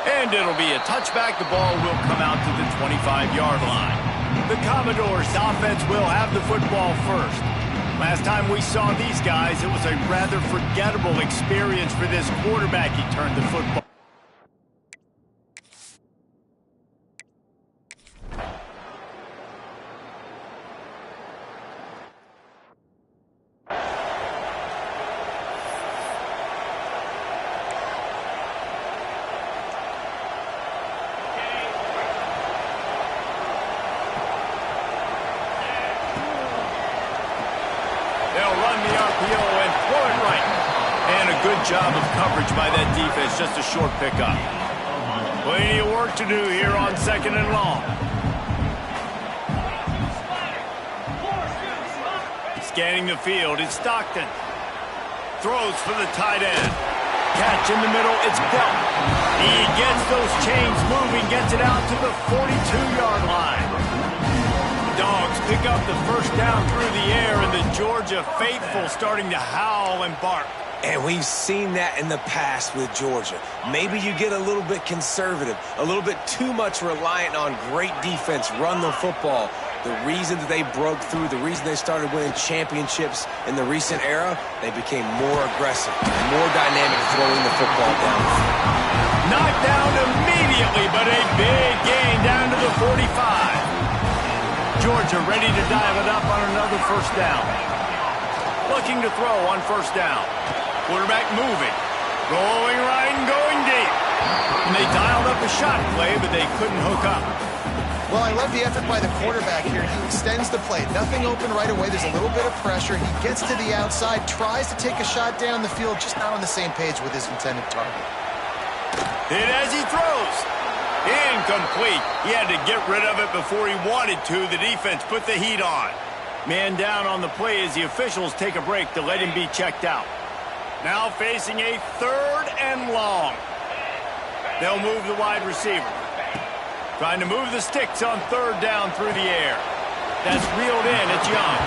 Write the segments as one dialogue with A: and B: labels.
A: And it'll be a touchback. The ball will come out to the 25-yard line. The Commodores' offense will have the football first. Last time we saw these guys, it was a rather forgettable experience for this quarterback. He turned the football. Job of coverage by that defense, just a short pickup. Plenty of work to do here on 2nd and long. Scanning the field, it's Stockton. Throws for the tight end. Catch in the middle, it's Belt. He gets those chains moving, gets it out to the 42-yard line. Dawgs pick up the first down through the air, and the Georgia faithful starting to howl and bark.
B: And we've seen that in the past with Georgia. Maybe you get a little bit conservative, a little bit too much reliant on great defense, run the football. The reason that they broke through, the reason they started winning championships in the recent era, they became more aggressive, more dynamic throwing the football down.
A: Knocked down immediately, but a big gain down to the 45. Georgia ready to dive it up on another first down. Looking to throw on first down. Quarterback moving, rolling right and going deep. And they dialed up a shot play, but they couldn't hook up.
C: Well, I love the effort by the quarterback here. He extends the play. Nothing open right away. There's a little bit of pressure. He gets to the outside, tries to take a shot down the field, just not on the same page with his intended target.
A: Hit as he throws. Incomplete. He had to get rid of it before he wanted to. The defense put the heat on. Man down on the play as the officials take a break to let him be checked out. Now facing a 3rd and long. They'll move the wide receiver. Trying to move the sticks on 3rd down through the air. That's reeled in. It's Young.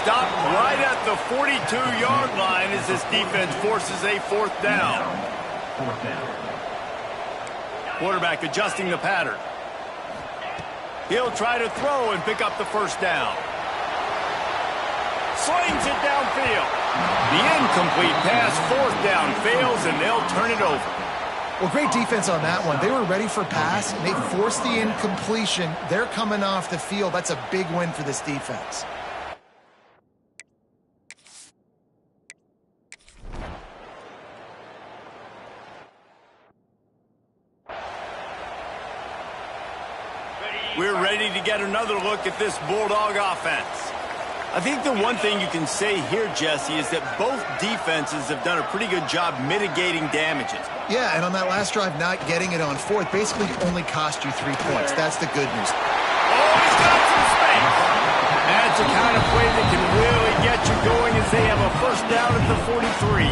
A: Stopped right at the 42-yard line as this defense forces a 4th down. Quarterback adjusting the pattern. He'll try to throw and pick up the first down. Slings it downfield. The incomplete pass, 4th down, fails, and they'll turn it over.
C: Well, great defense on that one. They were ready for pass, and they forced the incompletion. They're coming off the field. That's a big win for this defense.
A: We're ready to get another look at this Bulldog offense. I think the one thing you can say here, Jesse, is that both defenses have done a pretty good job mitigating damages.
C: Yeah, and on that last drive, not getting it on 4th basically only cost you 3 points. That's the good news.
A: Oh, he's got some space. That's the kind of play that can really get you going as they have a first down at the 43.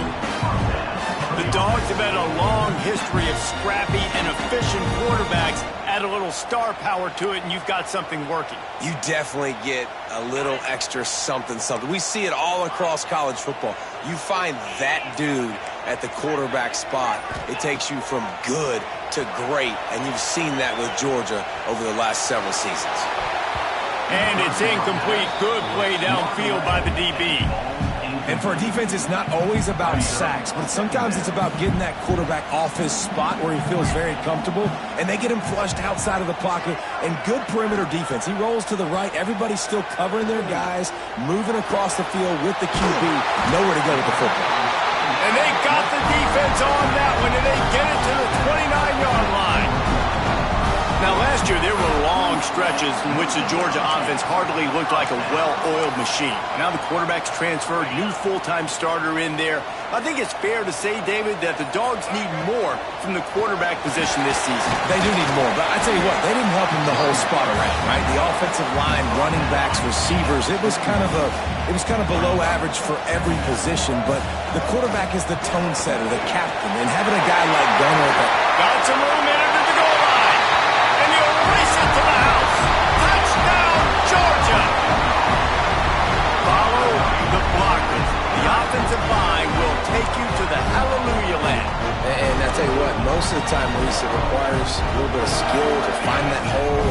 A: The Dogs have had a long history of scrappy and efficient quarterbacks. Add a little star power to it, and you've got something working.
B: You definitely get a little extra something. We see it all across college football. You find that dude at the quarterback spot, it takes you from good to great, and you've seen that with Georgia over the last several seasons.
A: And it's incomplete. Good play downfield by the DB.
D: And for a defense, it's not always about sacks, but sometimes it's about getting that quarterback off his spot where he feels very comfortable, and they get him flushed outside of the pocket, and good perimeter defense. He rolls to the right. Everybody's still covering their guys, moving across the field with the QB. Nowhere to go with the football.
A: And they got the defense on that one, and they get it to the 29-yard line. Now, last year, there were long stretches in which the Georgia offense hardly looked like a well-oiled machine. Now the quarterback's transferred, new full-time starter in there. I think it's fair to say, David, that the Dogs need more from the quarterback position this season.
D: They do need more, but I tell you what, they didn't help him the whole spot around, right? The offensive line, running backs, receivers, it was kind of below average for every position, but the quarterback is the tone setter, the captain, and having a guy like Gunnar that
A: got some room in it at the goal line, and he'll race it to the house. Touchdown, Georgia! Follow the blockers. The offensive line will take you to the hallelujah land.
B: And I tell you what, most of of the time, Reese, it requires a little bit of skill to find that hole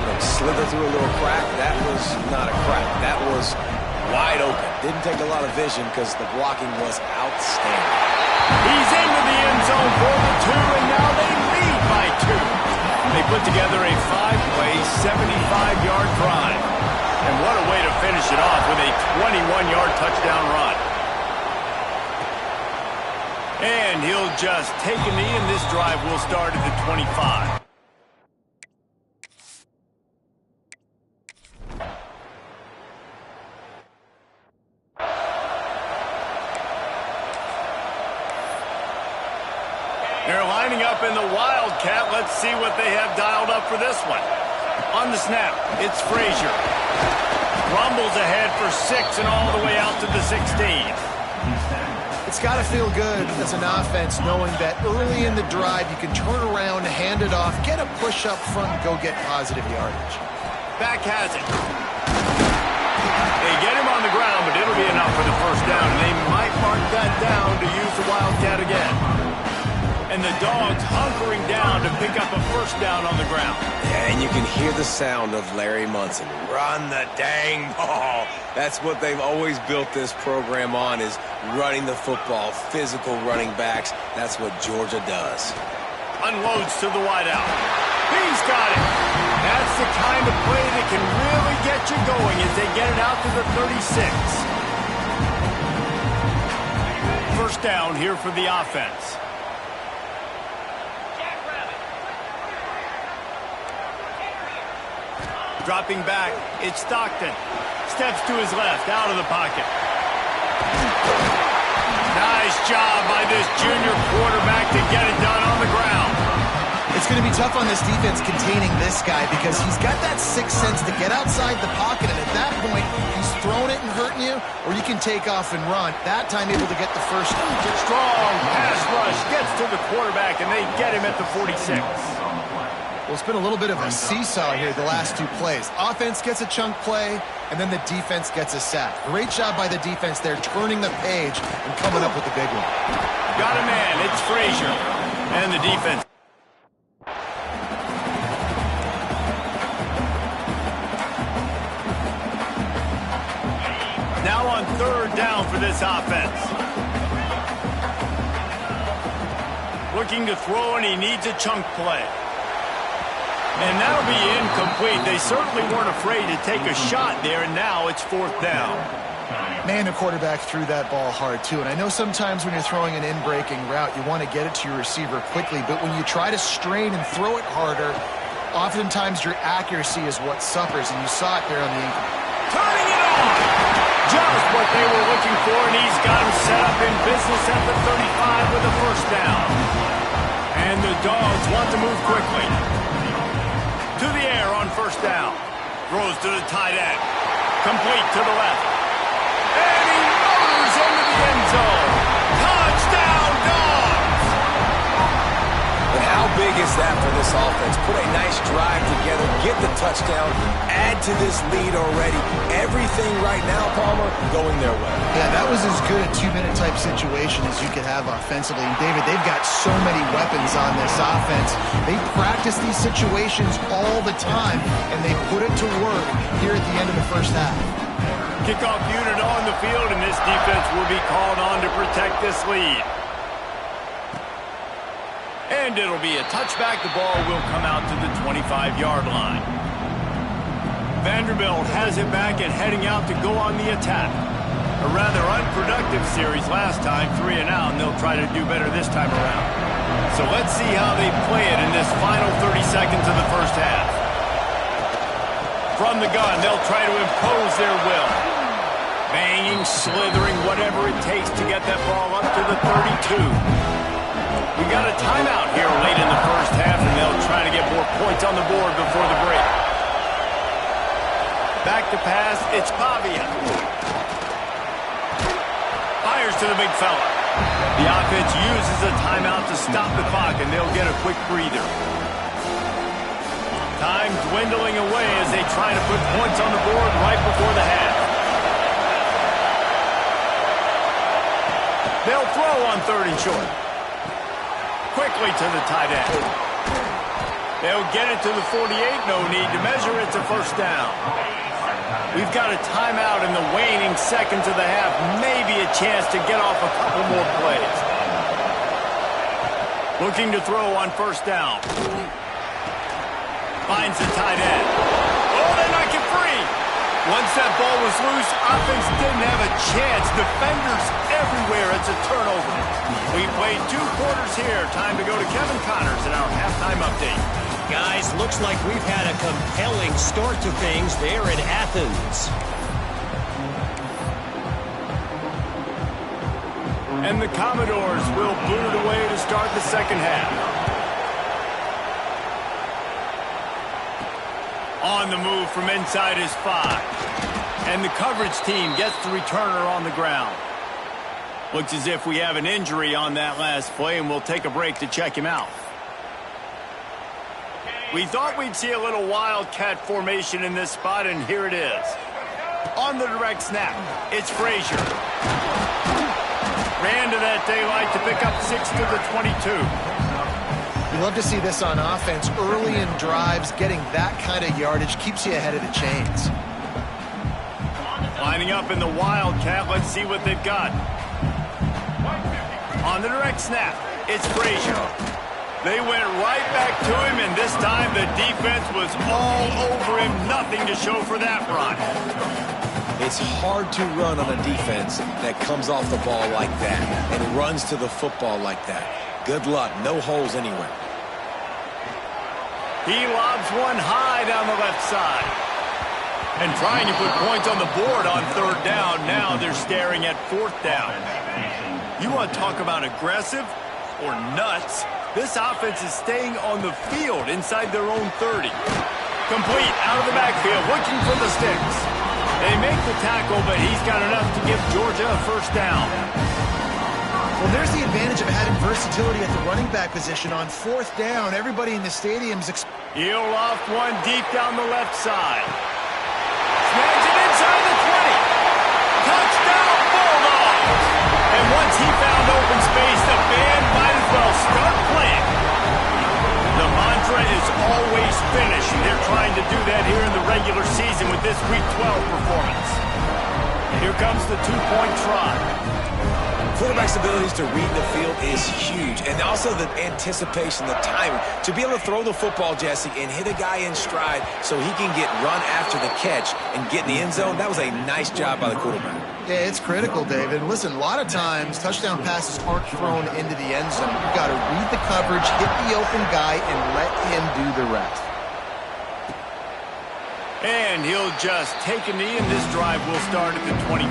B: and slither through a little crack. That was not a crack. That was wide open. Didn't take a lot of vision because the blocking was outstanding.
A: He's into the end zone for the 2, and now they lead by 2. They put together a 5-play, 75-yard drive. And what a way to finish it off with a 21-yard touchdown run. And he'll just take a knee, and this drive will start at the 25. They're lining up in the Wildcat. Let's see what they have dialed up for this one. On the snap, it's Frazier. Rumbles ahead for 6 and all the way out to the 16.
C: It's got to feel good as an offense knowing that early in the drive you can turn around, hand it off, get a push up front, and go get positive yardage.
A: Back has it. They get him on the ground, but it'll be enough for the first down. And they might mark that down to use the Wildcat again. And the Dawgs hunkering down to pick up a first down on the ground.
B: Yeah, and you can hear the sound of Larry Munson. Run the dang ball. That's what they've always built this program on, is running the football, physical running backs. That's what Georgia does.
A: Unloads to the wideout. He's got it. That's the kind of play that can really get you going as they get it out to the 36. First down here for the offense. Dropping back, it's Stockton. Steps to his left, out of the pocket. Nice job by this junior quarterback to get it done on the ground.
C: It's going to be tough on this defense containing this guy because he's got that sixth sense to get outside the pocket, and at that point, he's throwing it and hurting you, or you can take off and run. That time able to get the first down.
A: Strong pass rush gets to the quarterback, and they get him at the 46.
C: Well, it's been a little bit of a seesaw here the last 2 plays. Offense gets a chunk play, and then the defense gets a sack. Great job by the defense there, turning the page and coming up with the big one.
A: Got a man, it's Frazier. And the defense. Now on 3rd down for this offense. Looking to throw, and he needs a chunk play. And that'll be incomplete. They certainly weren't afraid to take a shot there, and now it's 4th down.
C: Man, the quarterback threw that ball hard, too. And I know sometimes when you're throwing an in-breaking route, you want to get it to your receiver quickly. But when you try to strain and throw it harder, oftentimes your accuracy is what suffers, and you saw it there on the ankle.
A: Turning it on! Just what they were looking for, and he's got him set up in business at the 35 with a first down. And the Dawgs want to move quickly. To the air on first down. Throws to the tight end. Complete to the left. And he motors into the end zone. Touchdown, Dawgs!
B: But how big is that for this offense? Put a nice drive together, get the touchdown, add to this lead already. Everything right now, Palmer, going their way.
C: Yeah, that was as good a 2-minute type situation as you could have offensively. And David, they've got so many weapons on this offense. They practice these situations all the time, and they put it to work here at the end of the first half.
A: Kickoff unit on the field, and this defense will be called on to protect this lead. And it'll be a touchback. The ball will come out to the 25-yard line. Vanderbilt has it back and heading out to go on the attack. A rather unproductive series last time, 3 and out, and they'll try to do better this time around. So let's see how they play it in this final 30 seconds of the first half. From the gun, they'll try to impose their will. Banging, slithering, whatever it takes to get that ball up to the 32. We got a timeout here late in the first half, and they'll try to get more points on the board before the break. Back to pass, it's Aubie. Fires to the big fella. The offense uses a timeout to stop the clock, and they'll get a quick breather. Time dwindling away as they try to put points on the board right before the half. They'll throw on 3rd and short. quickly to the tight end. They'll get it to the 48. No need to measure. It's a first down. We've got a timeout in the waning seconds of the half. Maybe a chance to get off a couple more plays. Looking to throw on first down. Finds the tight end. Oh, they knock it free. Once that ball was loose, offense didn't have a chance. Defenders everywhere. It's a turnover. We played 2 quarters here. Time to go to Kevin Connors in our halftime update.
E: Guys, looks like we've had a compelling start to things there in Athens.
A: And the Commodores will boot it away to start the second half. On the move from inside his 5. And the coverage team gets the returner on the ground. Looks as if we have an injury on that last play, and we'll take a break to check him out. We thought we'd see a little wildcat formation in this spot, and here it is. On the direct snap, it's Frazier. Ran to that daylight to pick up 6 to the 22.
C: You love to see this on offense. Early in drives, getting that kind of yardage keeps you ahead of the chains.
A: Lining up in the wildcat, let's see what they've got. On the direct snap, it's Frazier. They went right back to him, and this time the defense was all over him. Nothing to show for that run.
B: It's hard to run on a defense that comes off the ball like that and runs to the football like that. Good luck. No holes anywhere.
A: He lobs one high down the left side. And trying to put points on the board on third down. Now they're staring at fourth down. You want to talk about aggressive or nuts? This offense is staying on the field inside their own 30. Complete out of the backfield, looking for the sticks. They make the tackle, but he's got enough to give Georgia a first down.
C: Well, there's the advantage of having versatility at the running back position. On fourth down, everybody in the stadium's...
A: He'll loft one deep down the left side. Snags it inside the 20. Touchdown, Bulldogs! And once he found open space, the band might as well start playing. The mantra is always finish. They're trying to do that here in the regular season with this Week 12 performance. Here comes the 2-point try.
B: Quarterback's abilities to read the field is huge, and also the anticipation, the timing. To be able to throw the football, Jesse, and hit a guy in stride so he can get run after the catch and get in the end zone, that was a nice job by the quarterback.
C: Yeah, it's critical, David. Listen, a lot of times touchdown passes aren't thrown into the end zone. You've got to read the coverage, hit the open guy, and let him do the rest.
A: And he'll just take a knee, and this drive will start at the 20.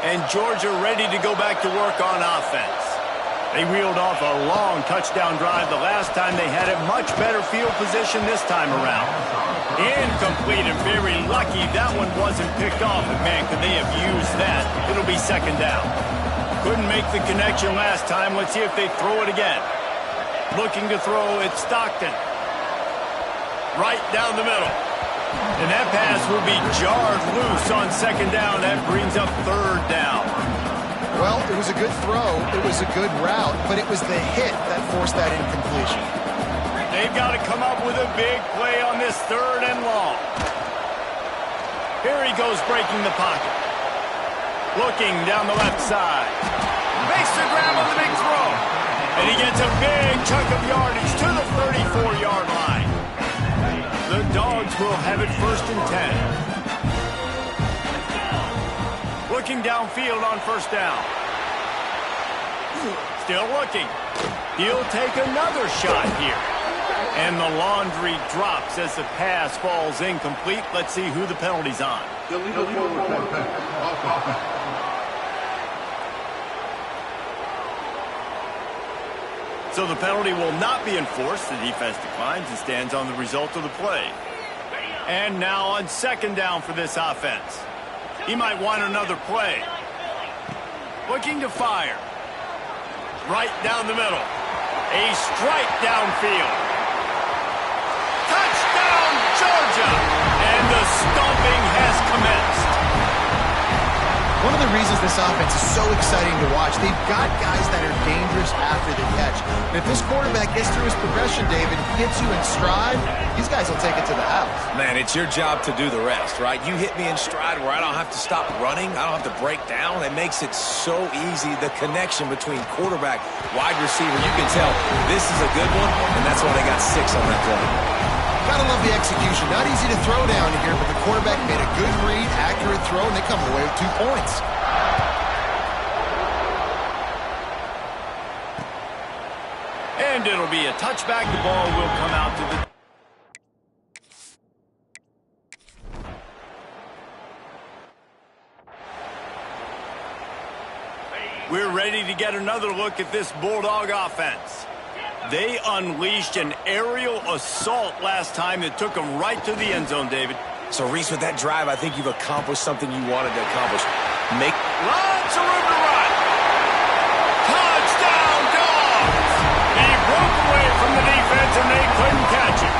A: And Georgia ready to go back to work on offense. They reeled off a long touchdown drive the last time they had it. Much better field position this time around. Incomplete, and very lucky that one wasn't picked off. But man, could they have used that? It'll be second down. Couldn't make the connection last time. Let's see if they throw it again. Looking to throw, it's Stockton. Right down the middle. And that pass will be jarred loose on second down. That brings up third down.
C: Well, it was a good throw. It was a good route, but it was the hit that forced that incompletion.
A: They've got to come up with a big play on this third and long. Here he goes breaking the pocket. Looking down the left side. Makes the grab on the big throw. And he gets a big chunk of yardage to the 34-yard line. The Dogs will have it first and 10. Looking downfield on first down. Still looking. He'll take another shot here. And the laundry drops as the pass falls incomplete. Let's see who the penalty's on. So the penalty will not be enforced. The defense declines and stands on the result of the play. And now on second down for this offense. He might want another play. Looking to fire. Right down the middle. A strike downfield. Touchdown, Georgia! amidst.
C: One of the reasons this offense is so exciting to watch, they've got guys that are dangerous after the catch. And if this quarterback gets through his progression, David, hits you in stride, these guys will take it to the house.
B: Man, it's your job to do the rest, right? You hit me in stride where I don't have to stop running. I don't have to break down. It makes it so easy. The connection between quarterback, wide receiver, you can tell this is a good one, and that's why they got 6 on that play.
C: Gotta love the execution. Not easy to throw down here, but the quarterback made a good read, accurate throw, and they come away with 2 points.
A: And it'll be a touchback. The ball will come out to the... We're ready to get another look at this Bulldog offense. They unleashed an aerial assault last time that took them right to the end zone, David.
B: So, Reese, with that drive, I think you've accomplished something you wanted to accomplish.
A: Lots of room to run. Touchdown, Dawgs! He broke away from the defense, and they couldn't catch him.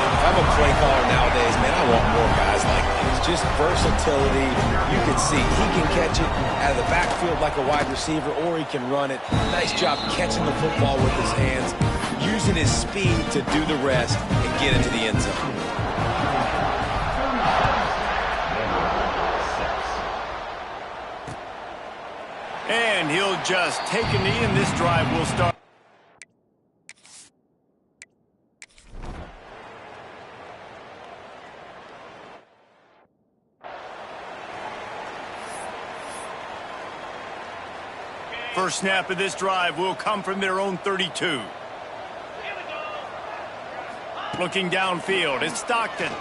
B: If I'm a play caller nowadays, man, I want more guys like this. Just versatility. You can see he can catch it out of the backfield like a wide receiver, or he can run it. Nice job catching the football with his hands, using his speed to do the rest and get into the end zone.
A: And he'll just take a knee, and this drive will start. First snap of this drive will come from their own 32. Looking downfield, it's Stockton.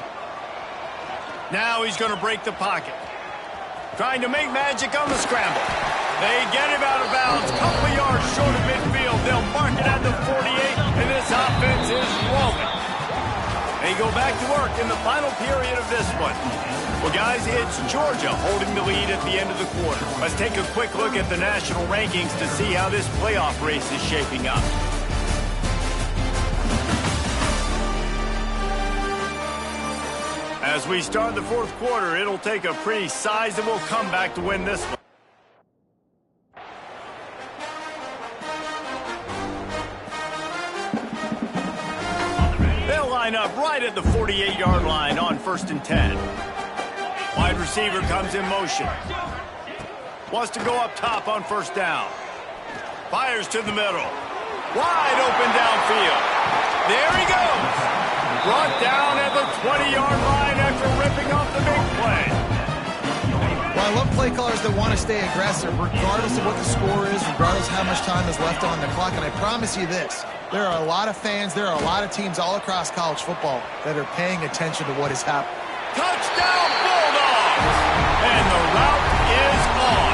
A: Now he's going to break the pocket. Trying to make magic on the scramble. They get him out of bounds. Couple of yards short of midfield. They'll mark it at the 48, and this offense is rolling. They go back to work in the final period of this one. Well, guys, it's Georgia holding the lead at the end of the quarter. Let's take a quick look at the national rankings to see how this playoff race is shaping up. As we start the fourth quarter, it'll take a pretty sizable comeback to win this one. They'll line up right at the 48-yard line on 1st and 10. Wide receiver comes in motion. Wants to go up top on 1st down. Fires to the middle. Wide open downfield. There he goes. Brought down at the 20-yard line after ripping off the big play.
C: Well, I love play callers that want to stay aggressive regardless of what the score is, regardless of how much time is left on the clock. And I promise you this, there are a lot of fans, there are a lot of teams all across college football that are paying attention to what is happening.
A: Touchdown, Bulldogs! And the route is on.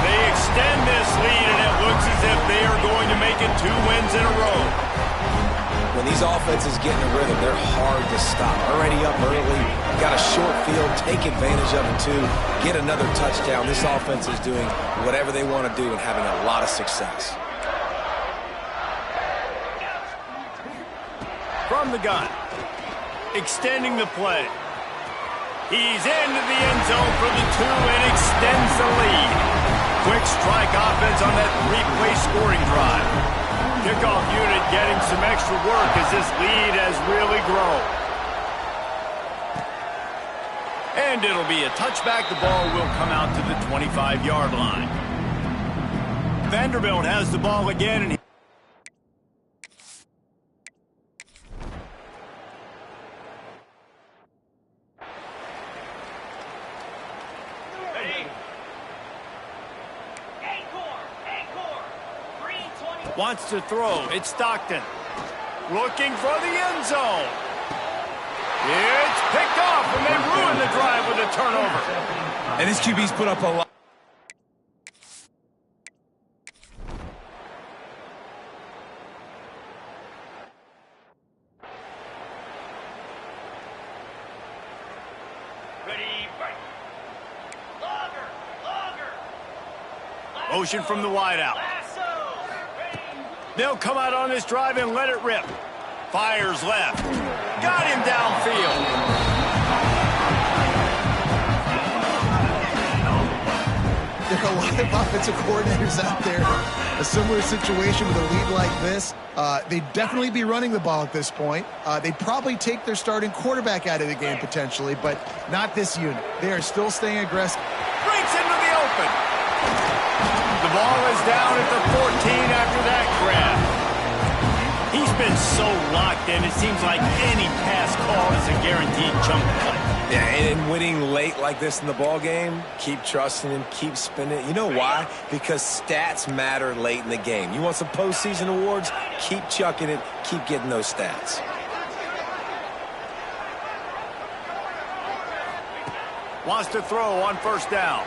A: They extend this lead, and it looks as if they are going to make it 2 wins in a row.
B: When these offenses get in a rhythm, they're hard to stop. Already up early, got a short field, take advantage of it too, get another touchdown. This offense is doing whatever they want to do and having a lot of success.
A: From the gun. Extending the play. He's into the end zone for the 2 and extends the lead. Quick strike offense on that 3-play scoring drive. Kickoff unit getting some extra work as this lead has really grown. And it'll be a touchback. The ball will come out to the 25-yard line. Vanderbilt has the ball again, and wants to throw. It's Stockton. Looking for the end zone. It's picked off, and they ruin the drive with a turnover.
D: And his QB's put up a lot.
A: Motion from the wideout. They'll come out on this drive and let it rip. Fires left. Got him downfield.
C: think a lot of offensive coordinators out there, a similar situation with a lead like this, they'd definitely be running the ball at this point. They'd probably take their starting quarterback out of the game potentially, but not this unit. They are still staying aggressive.
A: Breaks into the open. The ball is down at the 14 after that grab. He's been so locked in, it seems like any pass call is a guaranteed jump cut.
B: Yeah, and winning late like this in the ball game, keep trusting him, keep spinning it. You know why? Because stats matter late in the game. You want some postseason awards? Keep chucking it, keep getting those stats.
A: Wants to throw on first down.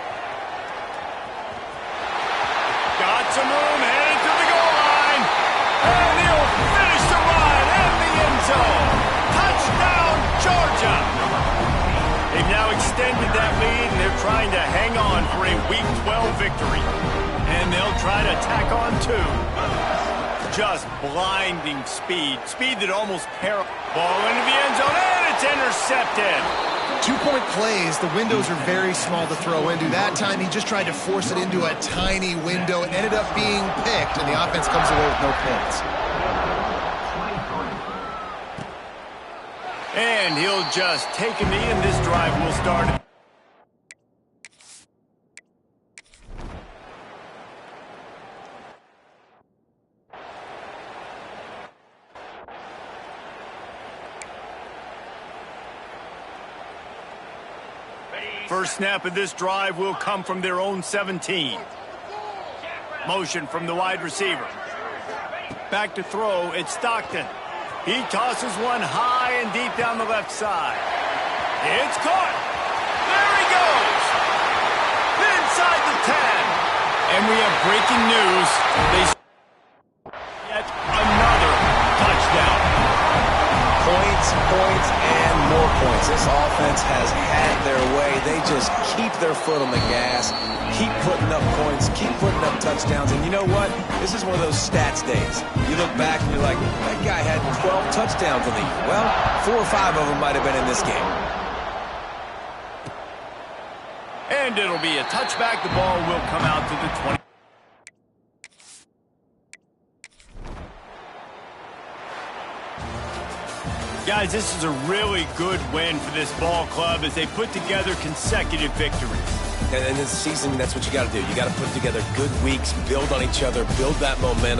A: Got some room, headed to the goal line. And he'll finish the run in the end zone. Touchdown, Georgia. They've now extended that lead, and they're trying to hang on for a Week 12 victory. And they'll try to tack on two. Just blinding speed. Speed that almost paralyzes. Ball into the end zone, and it's intercepted.
C: 2-point plays, the windows are very small to throw into. That time, he just tried to force it into a tiny window. It ended up being picked, and the offense comes away with no points.
A: And he'll just take a knee, and this drive will start. First snap of this drive will come from their own 17. Motion from the wide receiver. Back to throw, it's Stockton. He tosses one high and deep down the left side. It's caught. There he goes. Inside the 10. And we have breaking news. They get another touchdown.
B: Points, points, and more points. This offense has had their way. They just keep their foot on the gas, keep putting up points, keep putting up touchdowns. And you know what? This is one of those stats days. You look back and you're like, that guy had 12 touchdowns in the year. Well, 4 or 5 of them might have been in this game.
A: And it'll be a touchback. The ball will come out to the 20. Guys, this is a really good win for this ball club as they put together consecutive victories.
B: And in this season, that's what you got to do. You got to put together good weeks, build on each other, build that momentum.